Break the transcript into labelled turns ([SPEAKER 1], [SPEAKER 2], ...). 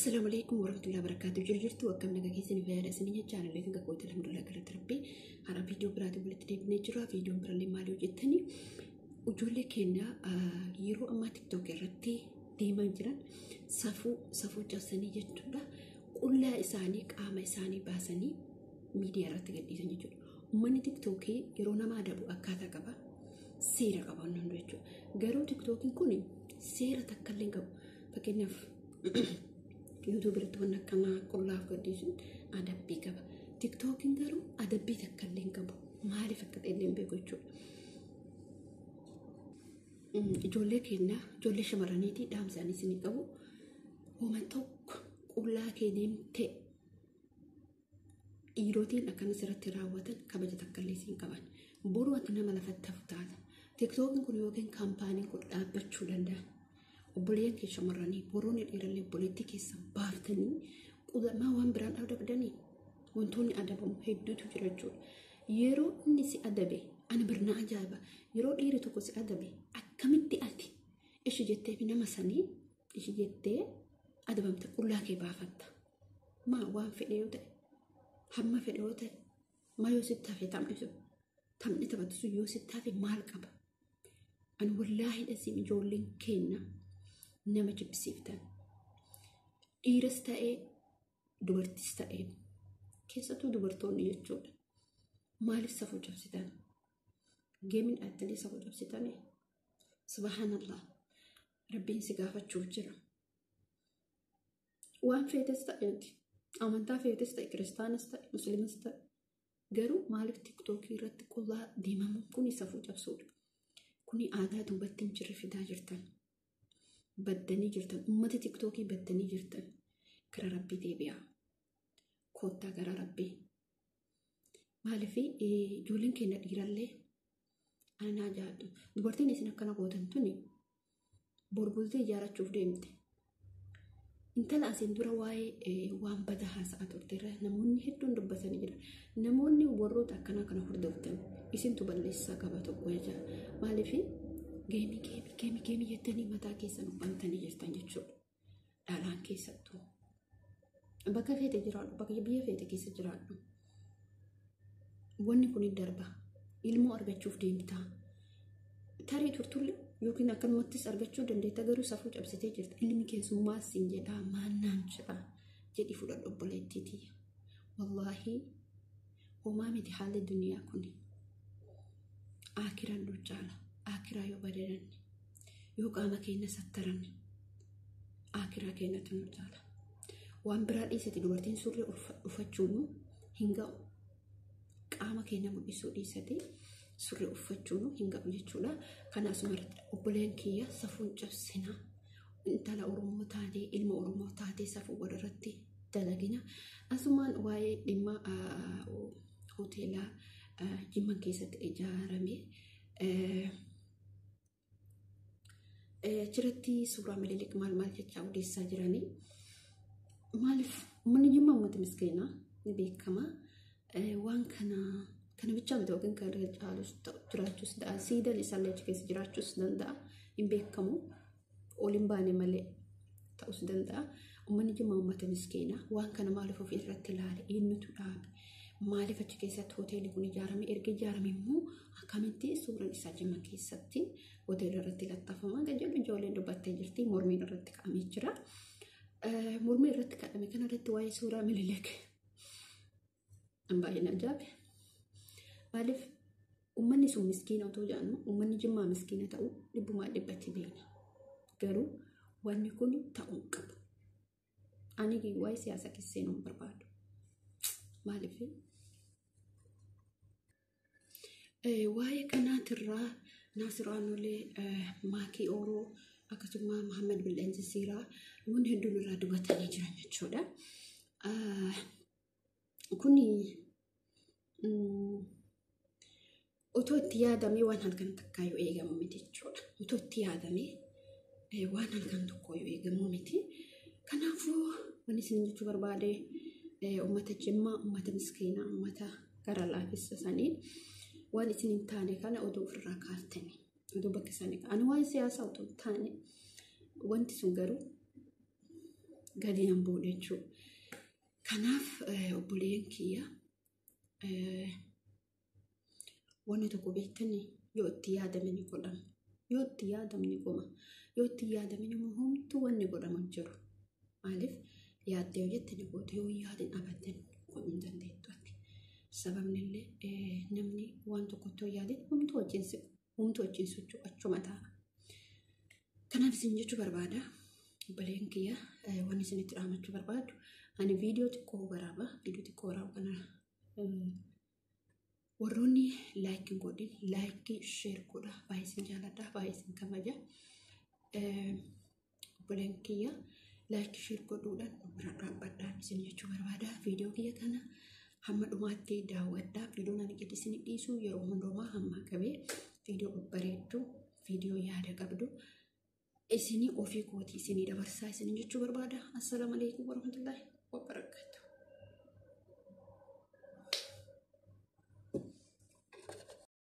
[SPEAKER 1] السلام عليكم ورحمة الله وبركاته. جرجرتو وكم نجاكيسني في هذا السنين جانا لكن قوت الحمد لله كلا تربي على فيديو برادو بلتني بنجرا فيديو برالي مالو جتني وجولي كنا يرو أما تيك توك رتي ديما جرا سفو جسني جتولا كل إساني كأما إساني باسني ميديا رتي قدي سنجتو ومن تيك توكي يرونا ما دبو أكاتا كبا سيرة كبا نندوجو غيرو تيك توكي كوني سيرة تكلم كبا فكنف يوتيوب رتونا كنا كلها قديسون أدبي كبا تيك توك إنجرو أدبي تكلم كبا ما عارف أكتر إني بيجوجو جولة كنا جولة شمرانيتي دام زاني سني كبو وما توك كلها كديم تي إيروتين أكن سرت راوتن كبا تكلم سين كمان بروتنا ملفت تفتادا تيك توك إنكم يوجين كامباني كل أبتشو لندا وبليان كي شمراني برون الإيرالي بوليتيكي سبافتني وذا ما وان بران أو دبدني وانتوني أدبهم هيدو تجرجول يرو نسي أدبي أنا برنا عجابة يرو إيري تكوسي أدبي أكملتي أتي إيش جتة بنا مساني إيش جتة أدبهم تقول لك بافت ما وان في اليوم هم في اليوم ما يوسف في تعمل تمني تبدو يوسف في مالك أبا أنا والله لازم جولين كينا نما جبسيفتان إيرستاء دوبرتستاء كيساتو دوبرتون يجول مالي سافو جبسيتان جيمين أتلي سافو جبسيتاني سبحان الله ربين سقافة جوجرا وان فيتستاء يدي أمانتا فيتستاء كريستانستاء مسلمستاء قرو مالك تيك توكي رت كلها ديما ممكن يسافو جبسود كوني عادات وبتن جرفي داجرتان بدني جرتن أمتي تيك توكي بدني جرتن كرا ربي ديبيا كوتا كرا ربي مالفي جولين كنا ديرالي أنا جادو دبرتي نسينا كنا قوتن توني بربوزي جارة تشوف ديمتي انت لا سندورا واي وان بدها ساعات وترى نموني هدون ربتني جرا نموني وبرو تكنا كنا هردوتن اسم تبلسا كباتو وجا مالفي Gemi jettanii mataa keessan uffantanii jirtan jechuudha. Dhaalaan keessattuu. Bakka feete jiraadhu, bakka biyya feete keessa jiraadhu. Wanni kun darba. Ilmoo argachuuf deemtaa. Tarii turtullee yookiin akkanumattis argachuu dandeetta garuu safuu cabsitee jirta. Ilmi keessummaa siin jedhaa maannaan jedhaa jedhi fudhadhu obboleettiitii. Wallaahi homaa miti haalli duniyaa kuni. Akiraan duchaala. Akiraa yoo badeeran yoo qaama keenya sattaran akiraa keenya tunu jaala waan biraa dhiisati dubartiin surree uffachuun hin ga'u qaama keenya mul'isuu dhiisati surree uffachuun hin ga'u jechuudha. Kanaas marti obboleen kiyya safuun cabsina intala Oromoo taatee ilma Oromoo taatee safuu walirratti dalagina. Asumaan waa'ee dhimma hoteelaa Jimman keessatti ijaarame Chirati suuraa mililik maal jecha odeessaa jiranii maaliif manni Jimmaa uummata miskiinaa ni beekama waan kana bicha miti yookiin kan caalus jiraachuus danda'a siidan isaallee achi keessa jiraachuus danda'a hin beekamu oliin baane malee ta'us danda'a. Uummanni Jimmaa uummata miskiinaa waan kana maaliif ofii irratti ilaale eenyutu dhaabe maaliif achi keessatti hoteelli kun ijaarame erga ijaarame immoo akkamitti suuraan isaa Jimmaa keessatti hoteela irratti laxxafama kan jedhu ijoolleen dubbattee jirti. Mormiin irratti kaa'amee jira. Mormii irratti kaa'ame kana irratti waa'ee suuraa mililik baay'ee ajaa'ibe. Maaliif uummanni sun miskiina otoo jedhamu uummanni Jimmaa miskiina ta'uu dhibbumaa dhibbatti beekna. Garuu wanni kun ta'uu qabu. Ani waa'ee siyaasa keessee nuun barbaadu. Maaliif waa'ee kanaatirraa Naasiraanolee Maakii Ooroo akkasuma Muhammad Bil'aansi Siiraa namoonni hedduun irraa dubbatanii jiran jechuudha. Kuni otoo itti yaadamee waan halkan takkaa yoo eegamu miti jechuudha. Otoo itti yaadamee waan halkan tokkoo yoo eegamu miti. Kanaafuu wanni isin jechuu barbaade uummata Jimmaa, uummata miskiinaa, uummata gara laafessa sanii waan isin hin taane kana oduu ofirraa kaaftanii oduu bakka isaanii ani waan siyaasaa otoo hin taane wanti sun garuu gadi nan buune jechuudha. Kanaaf obboleen kiyya wanni tokko beektanii yoo itti yaadame ni godhama. Yoo itti yaadame ni goma. Yoo itti yaadame ni homtuu wanni godhamu jiru. Maaliif yaaddee yoo jette ni goote yoo yaadin abadan godhuu hin dandeettu. Sababni illee namni waan tokkotti yoo yaadin homtuu wajjin socho'u achuma ta'a. Kanaaf isin jechuu barbaada. Obboleen kiyya wanni isinitti dhaamachuu barbaadu. Ani viidiyoo xiqqoo waraaba. Viidiyoo xiqqoo waraaba kana warroonni laayikii godhin laayikii sheer godha. Baay'ee isin jaalladha. Baay'ee isin kabaja. Obboleen kiyya laayikii sheer godhuudhaan bira dhaabbadhaan isin jechuu barbaada. Viidiyoo kiyya kana hamma dhumaatti daawwadhaa. Viidiyoon ani gadi isin dhiisu yeroo hundumaa hamma qabee viidiyoo babbareedduu viidiyoo yaada qabdu isinii ofii kootii isinii dabarsaa isin jechuu barbaada. Assalaamu alaykum warahmatullaahi wabarakatuh.